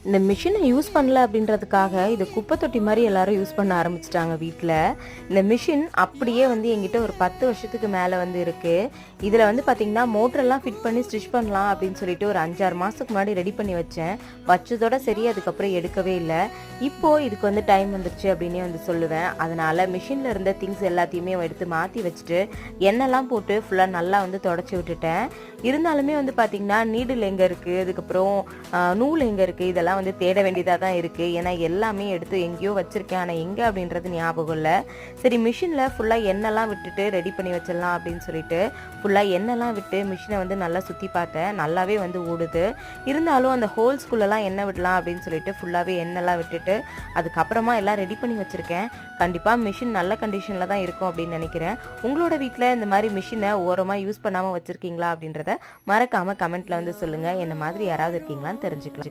இந்த மிஷினை யூஸ் பண்ணல அப்படின்றதுக்காக இது குப்பை தொட்டி மாதிரி எல்லாரும் யூஸ் பண்ண ஆரம்பிச்சிட்டாங்க வீட்டில். இந்த மிஷின் அப்படியே வந்து எங்கிட்ட ஒரு 10 வருஷத்துக்கு மேலே வந்து இருக்குது. இதில் வந்து பார்த்திங்கன்னா மோட்டரெல்லாம் ஃபிட் பண்ணி ஸ்டிச் பண்ணலாம் அப்படின்னு சொல்லிட்டு ஒரு 5-6 மாதத்துக்கு முன்னாடி ரெடி பண்ணி வச்சேன். வச்சதோட சரி, அதுக்கப்புறம் எடுக்கவே இல்லை. இப்போது இதுக்கு வந்து டைம் வந்துருச்சு அப்படின்னே வந்து சொல்லுவேன். அதனால் மிஷினில் இருந்த திங்ஸ் எல்லாத்தையுமே எடுத்து மாற்றி வச்சுட்டு எண்ணெய்லாம் போட்டு ஃபுல்லாக நல்லா வந்து தொடச்சி விட்டுட்டேன். இருந்தாலுமே வந்து பார்த்திங்கன்னா நீடில் எங்கே இருக்குது, அதுக்கப்புறம் நூல் எங்கே இருக்குது, இதெல்லாம் வந்து தேட வேண்டியதாக தான் இருக்குது. ஏன்னா எல்லாமே எடுத்து எங்கேயோ வச்சுருக்கேன், ஆனால் எங்கே அப்படின்றது ஞாபகம் இல்லை. சரி, மிஷினில் ஃபுல்லாக எண்ணெய்லாம் விட்டுட்டு ரெடி பண்ணி வச்சிடலாம் அப்படின்னு சொல்லிட்டு ஃபுல்லாக எண்ணெய்லாம் விட்டு மிஷினை வந்து நல்லா சுற்றி பார்த்தேன். நல்லாவே வந்து ஓடுது. இருந்தாலும் அந்த ஹோல்ஸ்குள்ளெல்லாம் எண்ணெய் விடலாம் அப்படின்னு சொல்லிட்டு ஃபுல்லாகவே எண்ணெய்லாம் விட்டுட்டு அதுக்கப்புறமா எல்லாம் ரெடி பண்ணி வச்சுருக்கேன். கண்டிப்பாக மிஷின் நல்ல கண்டிஷனில் தான் இருக்கும் அப்படின்னு நினைக்கிறேன். உங்களோட வீட்டில் இந்த மாதிரி மிஷினை ஓரமாக யூஸ் பண்ணாமல் வச்சுருக்கீங்களா அப்படின்றத மறக்காமல் கமெண்ட்டில் வந்து சொல்லுங்கள். என்ன மாதிரி யாராவது இருக்கீங்களான்னு தெரிஞ்சுக்கலாம்.